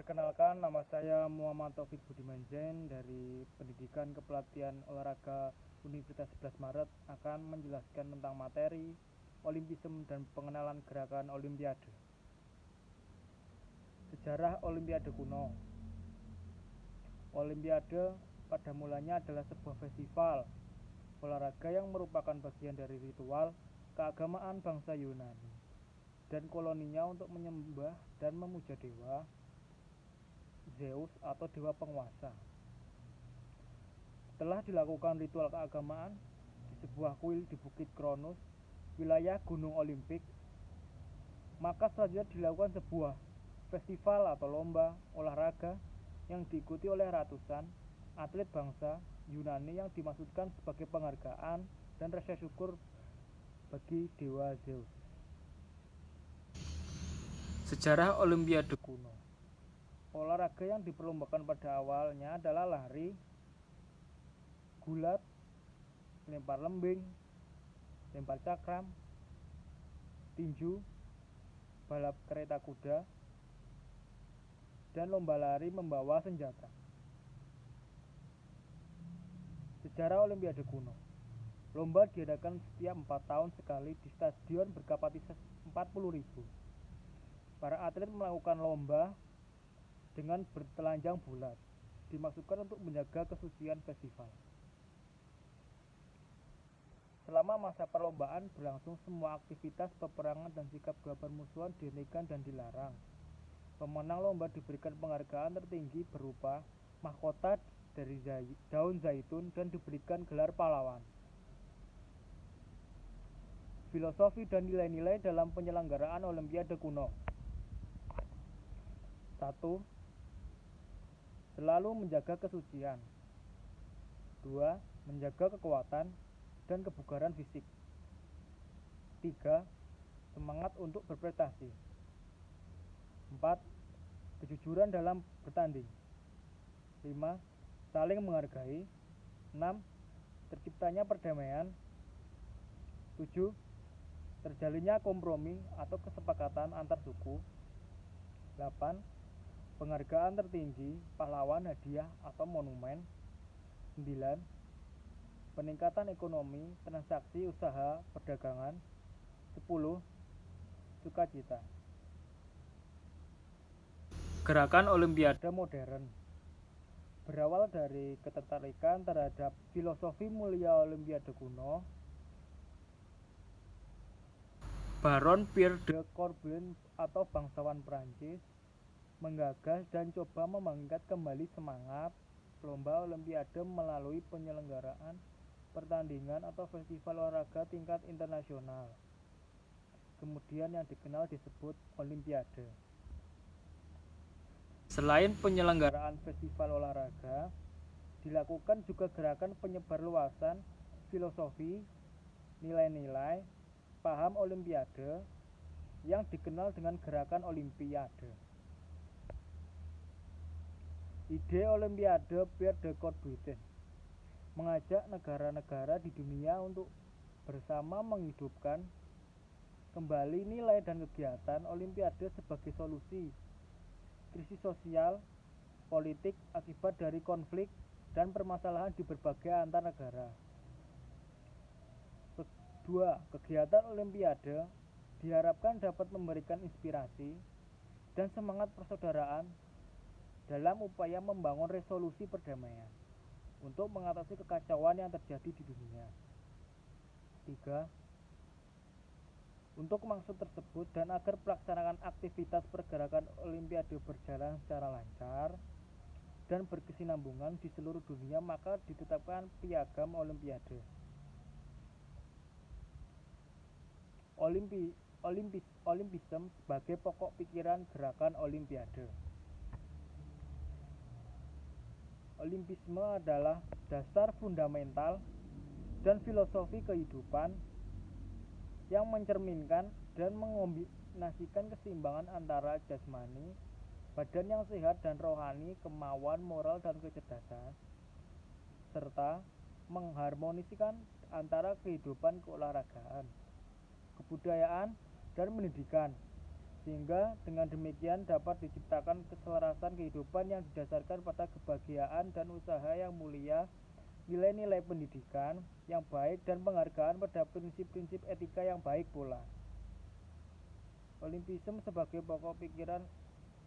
Perkenalkan, nama saya Muhammad Taufik Budimanjen dari Pendidikan Kepelatihan Olahraga Universitas 11 Maret akan menjelaskan tentang materi Olimpisme dan pengenalan gerakan Olimpiade. Sejarah Olimpiade kuno. Olimpiade pada mulanya adalah sebuah festival olahraga yang merupakan bagian dari ritual keagamaan bangsa Yunani dan koloninya untuk menyembah dan memuja dewa Zeus atau dewa penguasa. Setelah dilakukan ritual keagamaan di sebuah kuil di Bukit Kronos, wilayah Gunung Olimpik, maka selanjutnya dilakukan sebuah festival atau lomba olahraga yang diikuti oleh ratusan atlet bangsa Yunani yang dimaksudkan sebagai penghargaan dan rasa syukur bagi dewa Zeus. Sejarah Olimpiade kuno. Olahraga yang diperlombakan pada awalnya adalah lari, gulat, lempar lembing, lempar cakram, tinju, balap kereta kuda, dan lomba lari membawa senjata. Sejarah Olimpiade kuno. Lomba diadakan setiap 4 tahun sekali di stadion berkapasitas 40.000. Para atlet melakukan lomba dengan bertelanjang bulat, dimaksudkan untuk menjaga kesucian festival. Selama masa perlombaan berlangsung, semua aktivitas peperangan dan sikap gila permusuhan dihentikan dan dilarang. Pemenang lomba diberikan penghargaan tertinggi berupa mahkota dari daun zaitun dan diberikan gelar pahlawan. Filosofi dan nilai-nilai dalam penyelenggaraan Olimpiade kuno. 1. Selalu menjaga kesucian. 2. Menjaga kekuatan dan kebugaran fisik. 3. Semangat untuk berprestasi. 4. Kejujuran dalam bertanding. 5. Saling menghargai. 6. Terciptanya perdamaian. 7. Terjalinnya kompromi atau kesepakatan antar suku. 8. Penghargaan tertinggi, pahlawan, hadiah, atau monumen. 9. Peningkatan ekonomi, transaksi, usaha, perdagangan. 10. Sukacita. Gerakan Olimpiade modern berawal dari ketertarikan terhadap filosofi mulia Olimpiade kuno. Baron Pierre de Coubertin atau bangsawan Prancis menggagas dan coba membangkitkan kembali semangat lomba Olimpiade melalui penyelenggaraan pertandingan atau festival olahraga tingkat internasional. Kemudian yang dikenal disebut Olimpiade. Selain penyelenggaraan festival olahraga, dilakukan juga gerakan penyebarluasan filosofi, nilai-nilai, paham Olimpiade yang dikenal dengan gerakan Olimpiade. Ide Olimpiade Pierre de Coubertin mengajak negara-negara di dunia untuk bersama menghidupkan kembali nilai dan kegiatan Olimpiade sebagai solusi krisis sosial, politik akibat dari konflik dan permasalahan di berbagai antar negara. Kedua, kegiatan Olimpiade diharapkan dapat memberikan inspirasi dan semangat persaudaraan dalam upaya membangun resolusi perdamaian untuk mengatasi kekacauan yang terjadi di dunia. 3. Untuk maksud tersebut dan agar pelaksanaan aktivitas pergerakan Olimpiade berjalan secara lancar dan berkesinambungan di seluruh dunia, maka ditetapkan Piagam Olimpiade. Olimpisme sebagai pokok pikiran gerakan Olimpiade. Olimpisme adalah dasar fundamental dan filosofi kehidupan yang mencerminkan dan mengombinasikan keseimbangan antara jasmani, badan yang sehat dan rohani, kemauan, moral, dan kecerdasan, serta mengharmonisikan antara kehidupan keolahragaan, kebudayaan, dan pendidikan sehingga dengan demikian dapat diciptakan keselarasan kehidupan yang didasarkan pada kebahagiaan dan usaha yang mulia, nilai-nilai pendidikan yang baik, dan penghargaan pada prinsip-prinsip etika yang baik pula. Olimpisme sebagai pokok pikiran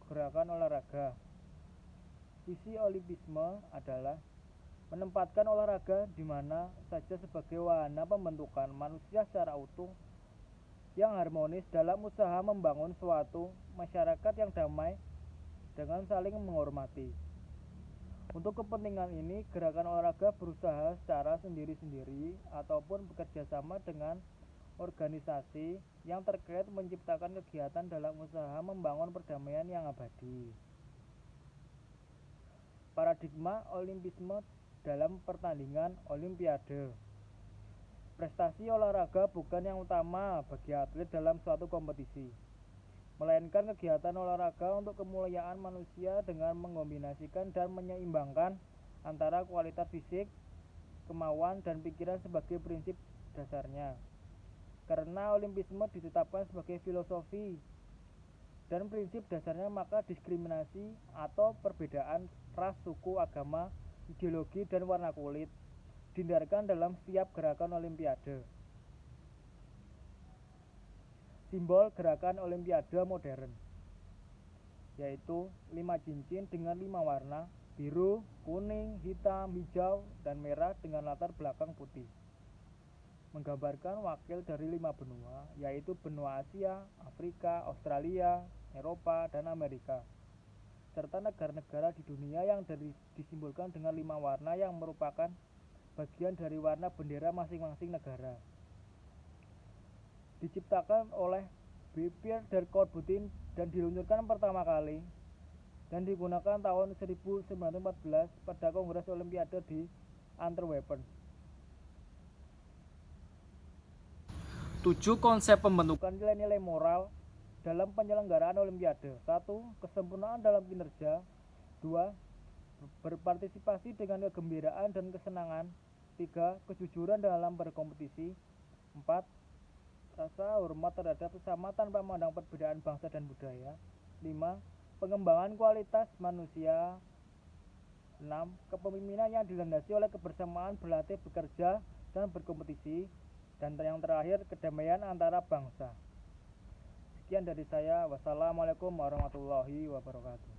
gerakan olahraga. Visi Olimpisme adalah menempatkan olahraga di mana saja sebagai wahana pembentukan manusia secara utuh yang harmonis dalam usaha membangun suatu masyarakat yang damai dengan saling menghormati. Untuk kepentingan ini, gerakan olahraga berusaha secara sendiri-sendiri ataupun bekerja sama dengan organisasi yang terkait menciptakan kegiatan dalam usaha membangun perdamaian yang abadi. Paradigma Olimpisme dalam pertandingan Olimpiade. Prestasi olahraga bukan yang utama bagi atlet dalam suatu kompetisi, melainkan kegiatan olahraga untuk kemuliaan manusia dengan mengombinasikan dan menyeimbangkan antara kualitas fisik, kemauan, dan pikiran sebagai prinsip dasarnya. Karena Olimpisme ditetapkan sebagai filosofi dan prinsip dasarnya, maka diskriminasi atau perbedaan ras, suku, agama, ideologi, dan warna kulit dihindarkan dalam setiap gerakan Olimpiade. Simbol gerakan Olimpiade modern yaitu 5 cincin dengan 5 warna, biru, kuning, hitam, hijau, dan merah dengan latar belakang putih, menggambarkan wakil dari 5 benua, yaitu benua Asia, Afrika, Australia, Eropa, dan Amerika, serta negara-negara di dunia yang disimbolkan dengan 5 warna yang merupakan bagian dari warna bendera masing-masing negara. Diciptakan oleh Pierre de Coubertin dan diluncurkan pertama kali dan digunakan tahun 1914 pada Kongres Olimpiade di Antwerpen. 7 konsep pembentukan nilai-nilai moral dalam penyelenggaraan Olimpiade. 1. Kesempurnaan dalam kinerja. 2. Berpartisipasi dengan kegembiraan dan kesenangan. 3. Kejujuran dalam berkompetisi. 4. Rasa hormat terhadap sesama tanpa memandang perbedaan bangsa dan budaya. 5. Pengembangan kualitas manusia. 6. Kepemimpinan yang dilandasi oleh kebersamaan, berlatih, bekerja, dan berkompetisi. Dan yang terakhir, kedamaian antara bangsa. Sekian dari saya. Wassalamualaikum warahmatullahi wabarakatuh.